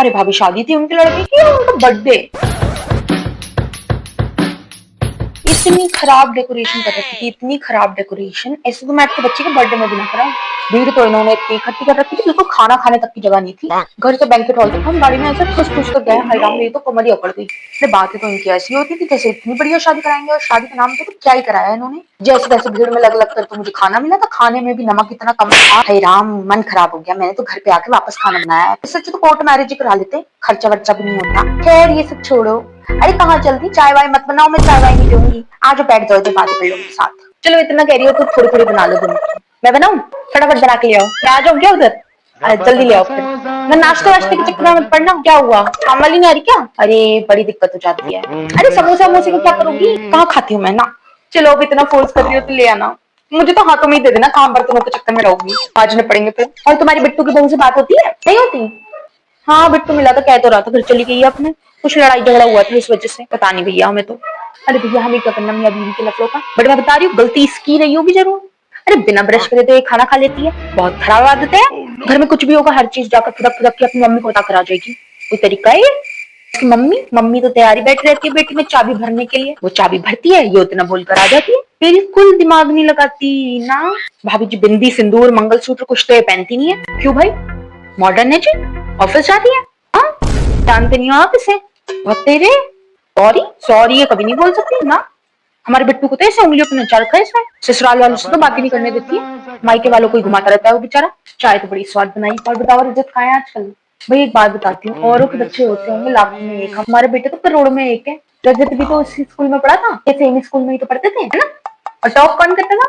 अरे भाभी शादी थी उनके लड़के की, उनका बर्थडे। इतनी खराब डेकोरेशन कर रखी थी, इतनी खराब डेकोरेशन। ऐसे तो मैं आपके बच्चे के बर्थडे में भी ना कराऊं। भीड़ तो इन्होंने इतनी इकट्ठी कर रखी थी, बिल्कुल खाना खाने तक की जगह नहीं थी। घर से बैंकेट हॉल तक हम गाड़ी में ऐसे ठुस ठुस कर गए। हाय राम, मेरी तो कमर ही अकड़ गई। अरे बातें तो इनकी ऐसी होती थी जैसे इतनी बढ़िया शादी कराएंगे, और शादी के नाम पे तो क्या ही कराया इन्होंने। जैसे तैसे भीड़ में लग लग कर तो मुझे खाना मिला था, खाने में भी नमक इतना कम था। हाय राम, मन खराब हो गया। मैंने तो घर पे आके वापस खाना बनाया है। इससे अच्छा तो कोर्ट मैरिज ही करा लेते, खर्चा वर्चा भी नहीं होता। खैर ये सब छोड़ो। अरे कहाँ चलती, चाय वाय मत बनाओ, मैं चाय वाय नहीं पीऊंगी। आज बैठ जाओ, बातें कर लो मेरे साथ। चलो इतना कह रही हो तो थोड़ी थोड़ी बना लो तुम। मैं बनाऊं? फटाफट बना के ले आओ। मैं आ जाऊं क्या उधर? जल्दी ले आओ फिर। मैं नाश्ते वाश्ते के चक्कर में मत पड़ना। क्या हुआ, काम वाली नहीं आ रही क्या? अरे बड़ी दिक्कत हो जाती है। अरे समोसा वमोसे को क्या करोगी, कहाँ खाती हूँ मैं ना। चलो अब इतना फोर्स कर रही हो तो ले आना। मुझे तो हाथों में ही दे देना, काम बर्तनों के चक्कर में रहूंगी, बाजने पड़ेंगे फिर। और तुम्हारी बिट्टू की बहू से बात होती है? नहीं होती? हाँ बिट्टू मिला था, कह तो रहा था घर चली गई है अपने। कुछ लड़ाई झगड़ा हुआ था इस वजह से, पता नहीं भैया हमें तो। अरे भैया हमें क्या करना मियां बीवी के लफड़ों का। बट मैं बता रही हूँ गलती इसकी रही होगी जरूर। अरे बिना ब्रश करे तो ये खाना खा लेती है, बहुत खराब आदत है। घर में कुछ भी होगा हर चीज जाकर फुदक फुदक के अपनी मम्मी को बता कर आ जाएगी। कोई तरीका है ये? उसकी मम्मी मम्मी तो तैयारी बैठी रहती है बेटी में चाबी भरने के लिए। वो चाबी भरती है, ये उतना बोल कर आ जाती है। बिल्कुल दिमाग नहीं लगाती ना। भाभी जी बिंदी सिंदूर मंगलसूत्र कुछ तो ये पहनती नहीं है। क्यों भाई, मॉडर्न है जी, ऑफिस जाती है। हाँ जानते नहीं हो आप इसे? बहुत तेरे सॉरी सॉरी ये कभी नहीं बोल सकती ना। हमारे बिट्टू को तो ऐसे उंगलियों पर नचा रखा है इसने। ससुराल वालों से तो बात ही नहीं करने देती है, मायके वालों को ही घुमाता रहता है वो बेचारा। चाय तो बड़ी स्वाद बनाई। और बताओ इज्जत कहाँ है आजकल? भाई एक बात बताती हूँ, औरों के बच्चे होते होंगे लाखों में एक, हमारे बेटे तो करोड़ों में एक है। रजत भी तो उसी स्कूल में पढ़ा था, ये सेम स्कूल में ही तो पढ़ते थे, है ना? और टॉप कौन करता था?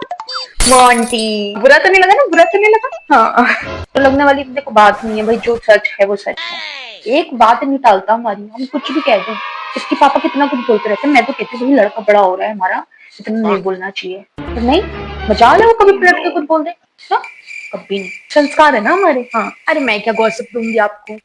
वो आंटी। बुरा तो नहीं लगा ना, बुरा तो नहीं लगा? हाँ तो लगने वाली तो देखो बात नहीं है भाई, जो सच है वो सच है। एक बात नहीं टालता हमारी, हम कुछ भी कह दें। इसके पापा कितना कुछ बोलते रहते हैं, मैं तो कहती हूँ लड़का बड़ा हो रहा है हमारा, इतना नहीं बोलना चाहिए। पर नहीं, मजाल है वो कभी पलट के कुछ बोल दे ना। कभी नहीं, संस्कार है ना हमारे। हाँ अरे मैं क्या गॉसिप दूंगी आपको,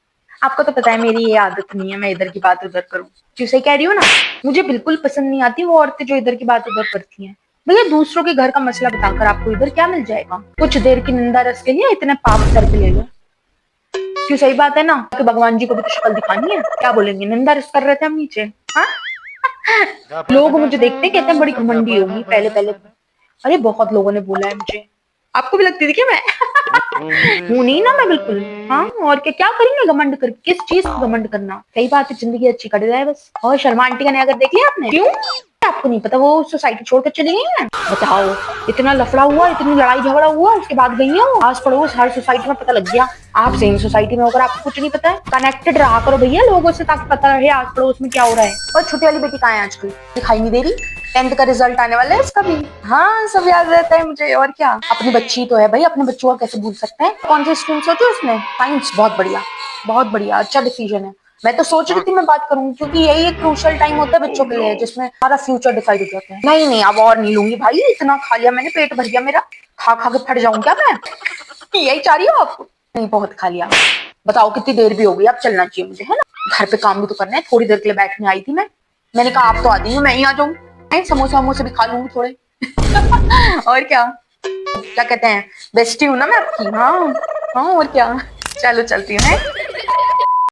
आपको तो पता है मेरी ये आदत नहीं है मैं इधर की बात उधर करूँ। जो सही कह रही हो ना, मुझे बिल्कुल पसंद नहीं आती वो औरतें जो इधर की बात उधर करती हैं। भैया दूसरों के घर का मसला बताकर आपको इधर क्या मिल जाएगा? कुछ देर की निंदा रस के लिए इतने पाप सर पे ले लो। क्यों, सही बात है ना कि भगवान जी को भी तो शक्ल दिखानी है। क्या बोलेंगे, निंदा रस कर रहे थे हम नीचे। हाँ लोग मुझे देखते कहते हैं बड़ी घमंडी होगी पहले पहले। अरे बहुत लोगों ने बोला है मुझे। आपको भी लगती थी क्या मैं? हूं नहीं ना मैं बिल्कुल। हाँ और क्या क्या करेंगे घमंड कर, किस चीज का घमंड करना। सही बात है, जिंदगी अच्छी कट जाए बस। और शर्मा आंटी का नया घर देख लिया आपने? क्यों, आपको नहीं पता वो सोसाइटी छोड़कर चली गई है? बताओ, इतना लफड़ा हुआ, इतनी लड़ाई झगड़ा हुआ, उसके बाद गई है वो। आस पड़ोस हर सोसाइटी में पता लग गया। आप सेम सोसाइटी में होकर आपको कुछ नहीं पता है? कनेक्टेड रहा करो भैया लोगों से, ताकि पता रहे आस पड़ोस में क्या हो रहा है। और छोटी वाली बेटी कहाँ है आजकल, दिखाई नहीं दे रही? 10th का रिजल्ट आने वाला है इसका भी। हाँ सब याद रहता है मुझे, और क्या। अपनी बच्ची तो है भाई, अपने बच्चों का कैसे भूल सकते हैं। कौन सी स्ट्रीम सोची उसने? साइंस। बहुत बढ़िया, बहुत बढ़िया, अच्छा डिसीजन है। मैं तो सोच रही थी मैं बात करूं, क्योंकि यही एक क्रूशियल टाइम होता है बच्चों के लिए जिसमें सारा फ्यूचर डिसाइड हो जाता है। नहीं नहीं अब और नहीं लूंगी भाई, इतना खा लिया मैंने, पेट भर गया मेरा। खा खा के फट जाऊं क्या मैं? यही चाह रही हो आप? नहीं बहुत खा लिया। बताओ कितनी देर भी हो गई, अब चलना चाहिए मुझे, है ना? घर पे काम भी तो करना है, थोड़ी देर के लिए बैठने आई थी मैं। मैंने कहा आप तो आती हूँ, मैं ही आ जाऊँ, समोसा वमोसे भी खा लूंगी थोड़े। और क्या, क्या कहते हैं, बेस्टी हूँ ना मैं आपकी। हाँ हाँ और क्या, चलो चलती हूँ।